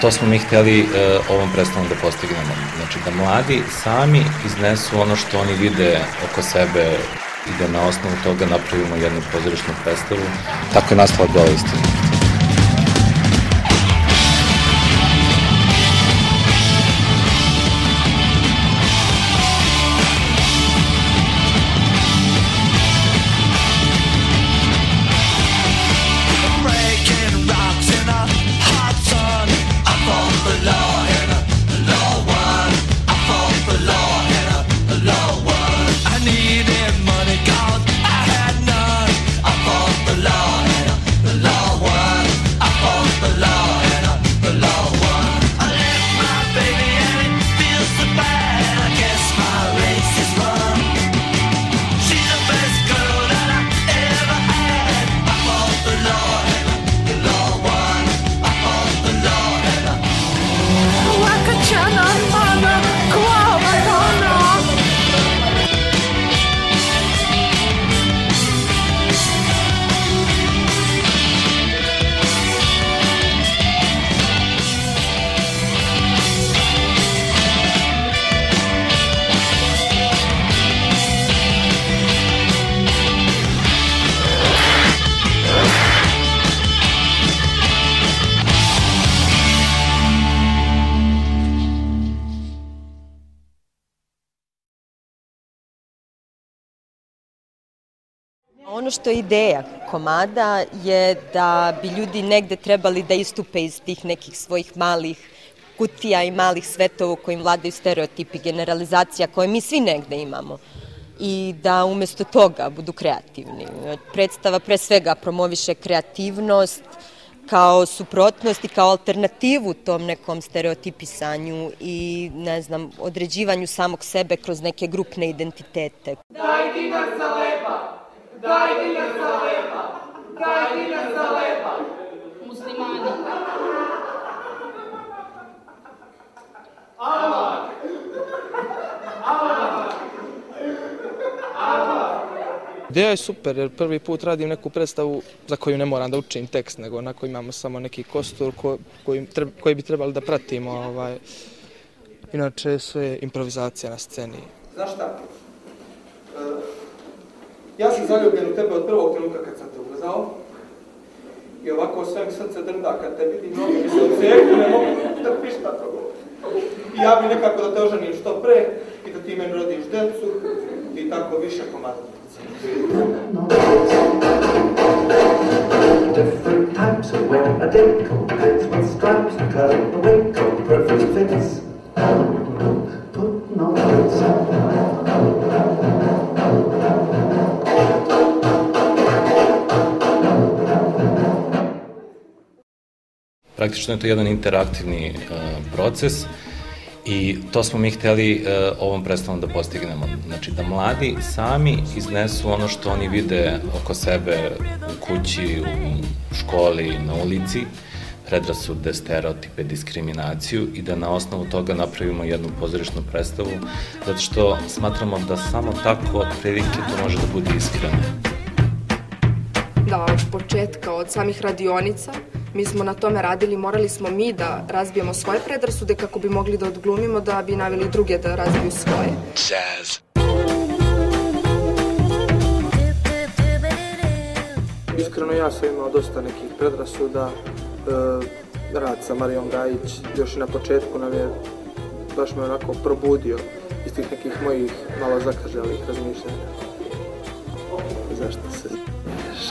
To smo mi hteli ovom predstavom da postignemo, znači da mladi sami iznesu ono što oni vide oko sebe i da na osnovu toga napravimo jednu pozorišnu predstavu. Tako je nastala Gola istina. Ono što je ideja komada je da bi ljudi negde trebali da istupe iz tih nekih svojih malih kutija i malih svetova u kojim vladaju stereotipi, generalizacija koje mi svi negde imamo i da umesto toga budu kreativni. Predstava pre svega promoviše kreativnost kao suprotnost i kao alternativu tom nekom stereotipisanju i, ne znam, određivanju samog sebe kroz neke grupne identitete. Daj dinar za leba! Daj dinar za leba! Daj dinar za leba! Muslimani. Allah! Allah! Allah! Ideja je super jer prvi put radim neku predstavu za koju ne moram da učim tekst, nego onako imamo samo neki kostur koji bi trebali da pratimo. Inače sve je improvizacija na sceni. Znaš šta? Ja sam zaljubljen u tebe od prvog trenutka kad sam te ugledao i ovako sve mi srce drda kad te vidim, noge mi se odseku, ne mogu da pišta to. I ja bi nekako da te oženim što pre i da ti meni rodiš decu i tako više komada. Different types of wear identical pants with stripes and cut the waistcoat perfect fits. Putting on Praktično je to jedan interaktivni proces i to smo mi hteli ovom predstavom da postignemo. Znači da mladi sami iznesu ono što oni vide oko sebe u kući, u školi, na ulici, predrasude, stereotipe, diskriminaciju i da na osnovu toga napravimo jednu pozorišnu predstavu, zato što smatramo da samo tako od prilike to može da bude iskreno. Da, od početka, od samih radionica, mi smo na tome radili, morali smo mi da razbijemo svoje predrasude kako bi mogli da odglumimo, da bi naveli druge da razbiju svoje. Jazz. Iskreno ja sam imao dosta nekih predrasuda. Rad sa Marijom Gajić još i na početku nam je baš me onako probudio iz tih nekih mojih malo zakažalih razmišljanja. Zašto se smiješ?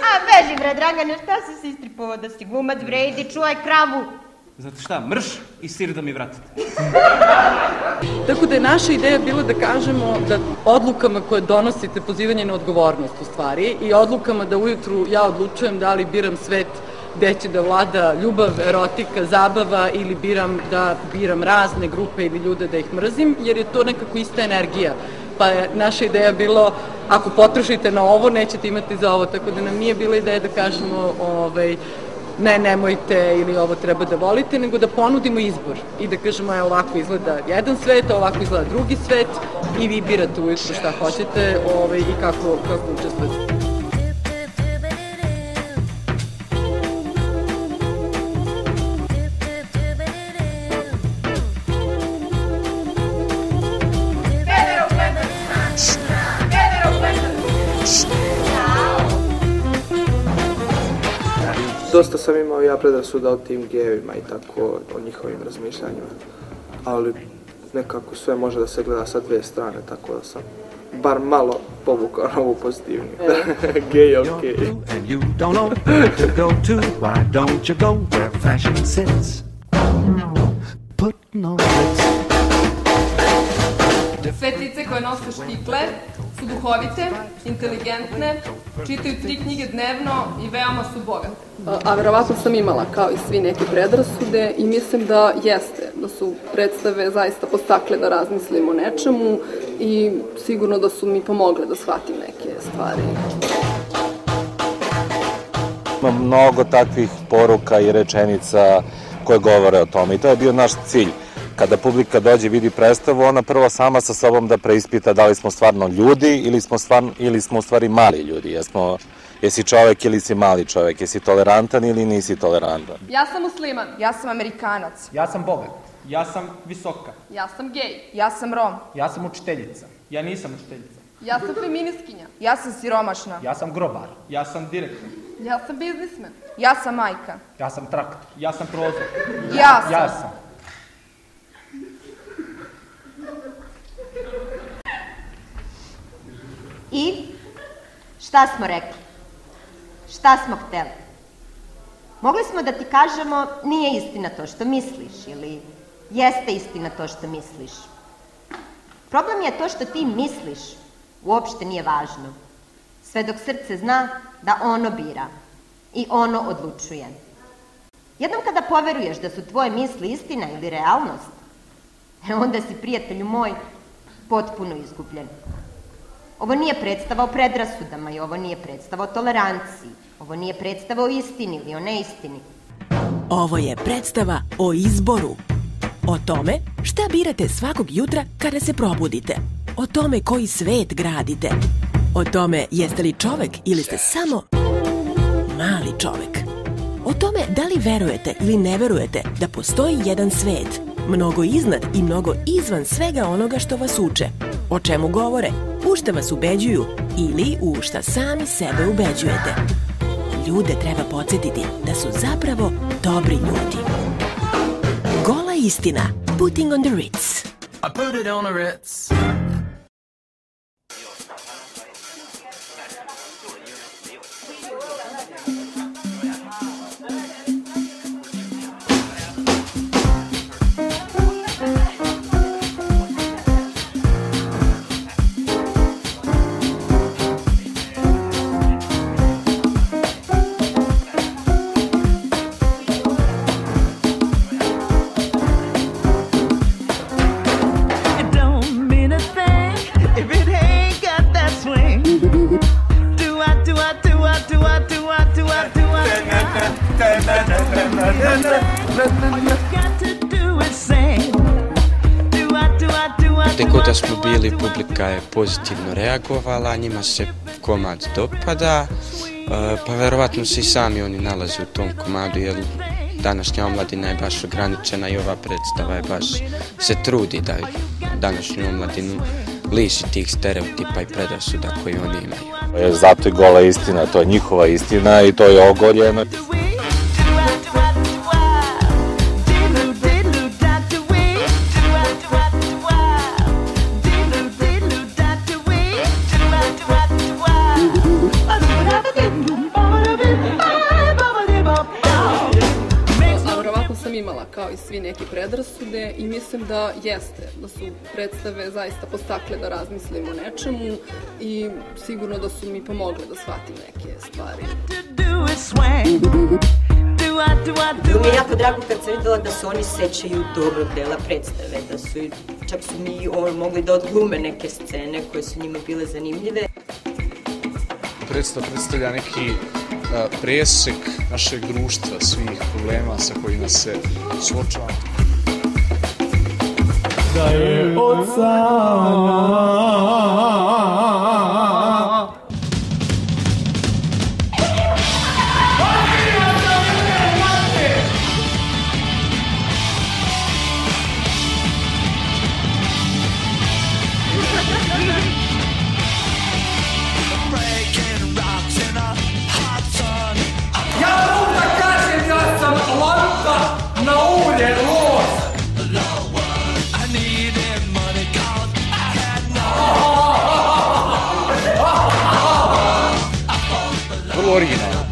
A beži bre Dragane, šta si se istripovao da si glumac bre, idi čuvaj kravu. Zato šta, mrš i sir da mi vratite. Tako da je naša ideja bila da kažemo da odlukama koje donosite pozivanje na odgovornost u stvari i odlukama da ujutru ja odlučujem da li biram svet gde će da vlada ljubav, erotika, zabava ili biram razne grupe ili ljude da ih mrzim, jer je to nekako ista energija. Pa je naša ideja bilo, ako potrošite na ovo, nećete imati za ovo, tako da nam nije bila ideja da kažemo ne, nemojte ili ovo treba da volite, nego da ponudimo izbor i da kažemo ovako izgleda jedan svet, ovako izgleda drugi svet i vi birate ujutro šta hoćete i kako učestvujete. Dosta sam imao ja predrasuda o tim gejevima i tako, o njihovim razmišljanjima, ali nekako sve može da se gleda sa dve strane, tako da sam bar malo povukao na ovu pozitivniju. Gej, okej. Svetice koje nose štikle su duhovite, inteligentne, čitaju 3 knjige dnevno i veoma su bogate. A verovatno sam imala, kao i svi, neke predrasude i mislim da jeste, da su predstave zaista podstakle da razmislim o nečemu i sigurno da su mi pomogle da shvatim neke stvari. Ima mnogo takvih poruka i rečenica koje govore o tome i to je bio naš cilj. Kada publika dođe i vidi predstavu, ona prvo sama sa sobom da preispita da li smo stvarno ljudi ili smo u stvari mali ljudi. Jesi čovek ili si mali čovek, jesi tolerantan ili nisi tolerantan. Ja sam musliman, ja sam Amerikanac. Ja sam bogat, ja sam visoka. Ja sam gej, ja sam Rom. Ja sam učiteljica, ja nisam učiteljica. Ja sam feministkinja, ja sam siromašna. Ja sam grobar, ja sam direktor. Ja sam biznismen, ja sam majka. Ja sam traktor, ja sam prozor. Ja sam. I šta smo rekli? Šta smo hteli? Mogli smo da ti kažemo nije istina to što misliš ili jeste istina to što misliš. Problem je to što ti misliš uopšte nije važno. Sve dok srce zna da ono bira i ono odlučuje. Jednom kada poveruješ da su tvoje misli istina ili realnost, onda si, prijatelju moj, potpuno izgubljen. Ovo nije predstava o predrasudama i ovo nije predstava o toleranciji. Ovo nije predstava o istini ili o neistini. Ovo je predstava o izboru. O tome šta birate svakog jutra kada se probudite. O tome koji svet gradite. O tome jeste li čovek ili ste samo mali čovek. O tome da li verujete ili ne verujete da postoji jedan svet, mnogo iznad i mnogo izvan svega onoga što vas uče. O čemu govore, u šta vas ubeđuju ili u šta sami sebe ubeđujete. Ljude treba podsjetiti da su zapravo dobri ljudi. Gola istina. Putting on the Ritz. I put it on a Ritz. Gde god da smo bili, publika je pozitivno reagovala, njima se komad dopada, pa verovatno se i sami oni nalaze u tom komadu, jer današnja omladina je baš ograničena i ova predstava je baš se trudi da današnju omladinu liši tih stereotipa i predrasuda koji oni imaju. Zato je gola istina, to je njihova istina i to je ogoljeno. Imala, kao i svi, neke predrasude i mislim da jeste, da su predstave zaista podstakle da razmislim o nečemu i sigurno da su mi pomogle da shvatim neke stvari. Bilo mi je jako drago kad sam videla da se oni sećaju dobrog dela predstave, da su, čak su mi mogli da odglume neke scene koje su njima bile zanimljive. Predstava predstavlja neki presek našeg društva, svih problema sa kojima se suočavamo. Da je od vrlo originalno.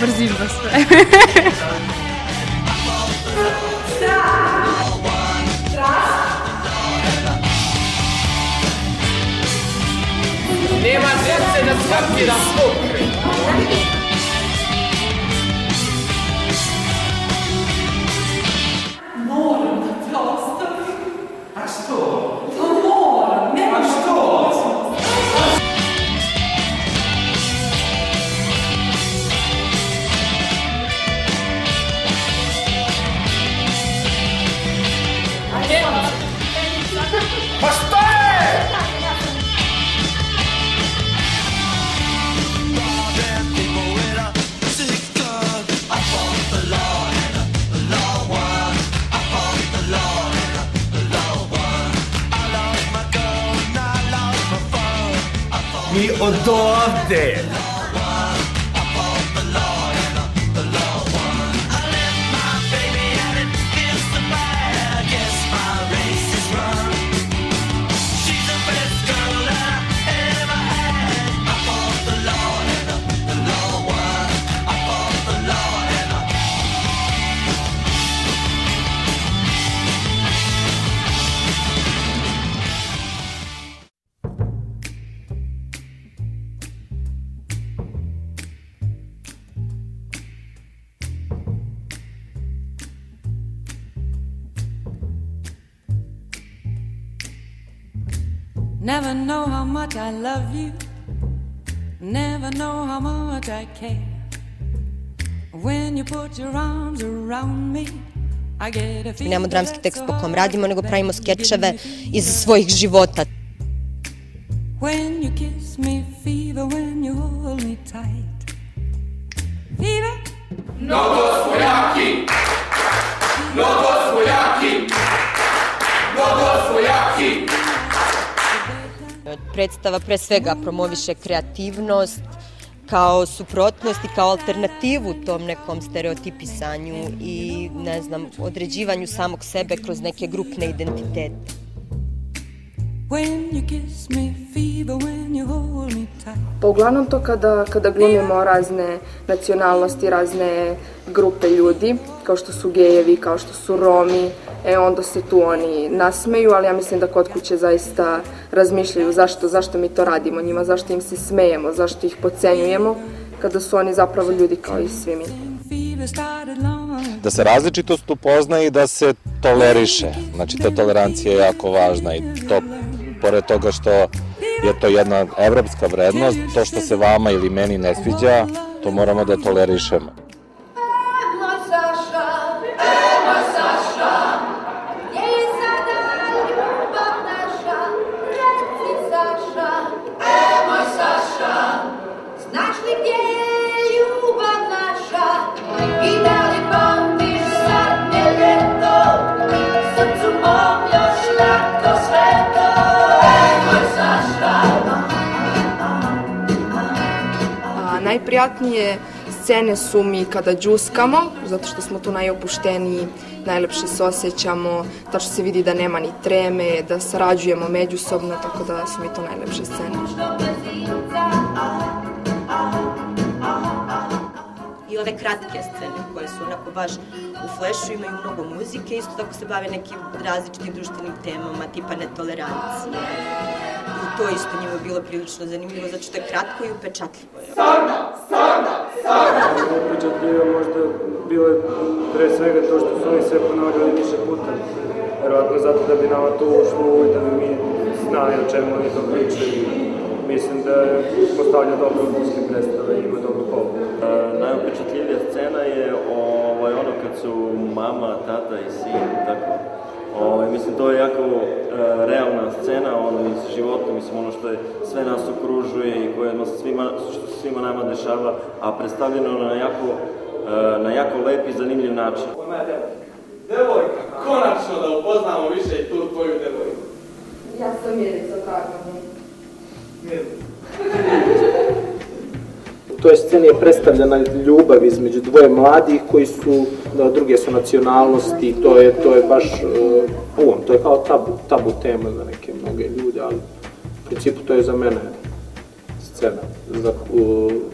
Mrzim vas sve. Nema srce da svaki da pokre. Moram da te ostavim. A što? Pa moram, nema što? Pa što je? Mi odovde! Never know how much I love you. Never know how much I care. When you put your arms around me, I get a feeling. Nemamo dramski tekst po kom radimo, nego pravimo skečeve iz svojih života. When you kiss me, fever, when you hold me tight. Fever. Mnogo smo jaki. Mnogo smo jaki. Mnogo smo jaki. Predstava pre svega promoviše kreativnost kao suprotnost i kao alternativu tom nekom stereotipisanju i, ne znam, određivanju samog sebe kroz neke grupne identitete. Pa uglavnom to kada glumimo razne nacionalnosti, razne grupe ljudi, kao što su gejevi, kao što su Romi, onda se tu oni nasmeju, ali ja mislim da kod kuće zaista razmišljaju zašto mi to radimo njima, zašto im se smejemo, zašto ih podcenjujemo, kada su oni zapravo ljudi kao i svi mi. Da se različitost upozna i da se toleriše. Znači, ta tolerancija je jako važna i to, pored toga što je to jedna evropska vrednost, to što se vama ili meni ne sviđa, to moramo da tolerišemo. Najprijatnije scene su mi kada džuskamo, zato što smo tu najopušteniji, najlepše se osjećamo, tačno se vidi da nema ni treme, da sarađujemo međusobno, tako da su mi to najlepše scene. I ove kratke scene koje su onako baš u flešu, imaju mnogo muzike, isto tako se bave nekim različitim društvenim temama, tipa netolerancije. to isto njima bilo prilično zanimljivo, zato što je kratko i upečatljivo. Upečatljivo možda bilo je pre svega to što su oni sve ponavljali više puta. Verovatno zato da bi nama to ušlo i da bi mi znali o čemu oni to pričaju. Mislim da je postavlja dobro muzičke predstave i ima dobro polu. Najupečatljivija scena je ono kad su mama, tata i sin, tako. Mislim, to je jako realna scena iz života, mislim, ono što je sve nas okružuje i što se svima nama dešava, a predstavljeno na jako lep i zanimljiv način. Devojka, konačno da upoznamo više i tu tvoju devojku. Ja sam Milica Karman. U toj sceni je predstavljena ljubav između dvoje mladih koji su, druge su nacionalnosti, to je baš, to je kao tabu tema za neke mnoge ljude, ali u principu to je za mene scena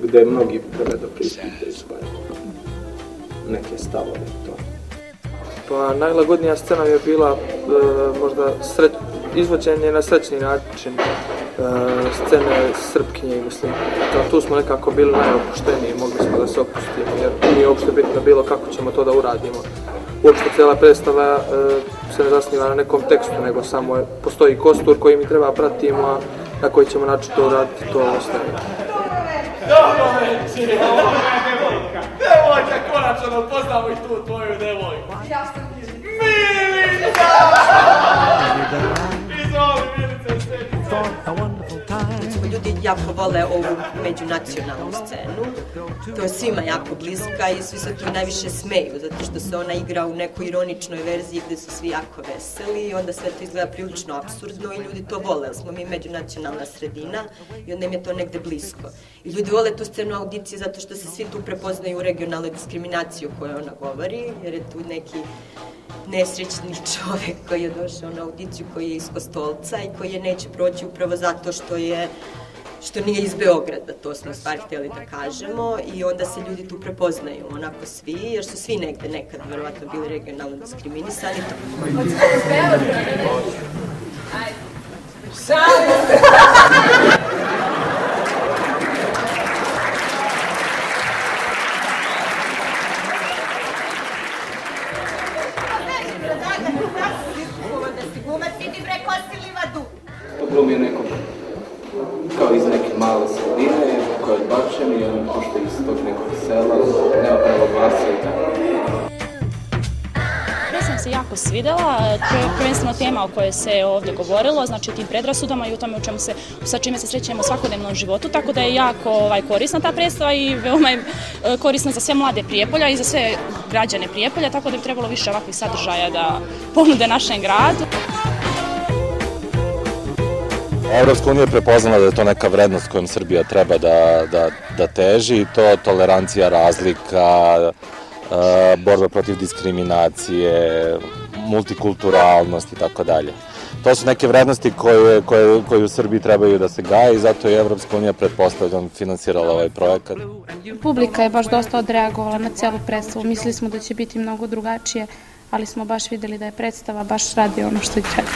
gde mnogi treba da preispitaju svoje neke stavove. Pa najlagodnija scena je bila možda izvođenje na srećni način scene Srpkinje i Muslimanke. Tu smo nekako bili najopušteniji, mogli smo da se opustimo jer nije uopšte bitno bilo kako ćemo to da uradimo. Uopšte cijela predstava se ne zasniva na nekom tekstu, nego samo postoji kostur koji mi treba pratimo, a na koji ćemo način to uraditi, to ostaje. Dobro večer! Devojka, konačno da upoznamo i tu tvoju devojku. Ja sam Milica! Izvoli, Milica, sedi. Ljudi jako vole ovu međunacionalnu scenu. To je svima jako bliska i svi se tu najviše smeju, zato što se ona igra u nekoj ironičnoj verziji gde su svi jako veseli i onda sve to izgleda prilično apsurdno i ljudi to vole, jer smo mi međunacionalna sredina i onda im je to negde blisko. I ljudi vole tu scenu audicije zato što se svi tu prepoznaju u regionalnoj diskriminaciji o kojoj ona govori, jer je tu neki nesrećni čovek koji je došao na audiciju, koji je iz Kostolca i koji je neće proći upravo zato što nije iz Beograda, to smo stvari htjeli da kažemo i onda se ljudi tu prepoznaju onako svi, jer su svi negde nekad verovatno bili regionalno diskriminisani. Glumi je nekog kao iz neke male sredine koja je odbačena i on pošto je iz tog nekog sela, nema pravo glasa i tako. Predstava se jako svidela, prvenstveno tema o kojoj se ovdje govorilo, znači o tim predrasudama i o tome sa čime se srećemo u svakodnevnom životu, tako da je jako korisna ta predstava i veoma je korisna za sve mlade Prijepolja i za sve građane Prijepolja, tako da bi trebalo više ovakvih sadržaja da ponude našem gradu. Evropska unija je prepoznala da je to neka vrednost kojom Srbija treba da teži i to tolerancija razlika, borba protiv diskriminacije, multikulturalnost i tako dalje. To su neke vrednosti koje u Srbiji trebaju da se gaje i zato je Evropska unija pretpostavljam finansirala ovaj projekat. Publika je baš dosta odreagovala na celu predstavu. Mislili smo da će biti mnogo drugačije, ali smo baš videli da je predstava baš radi ono što je treba.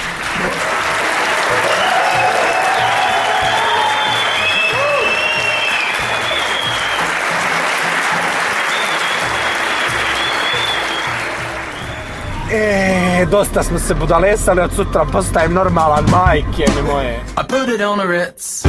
Dosta smo se budalesali, od sutra postajem normalan, majke mi moje. I put it on the Ritz.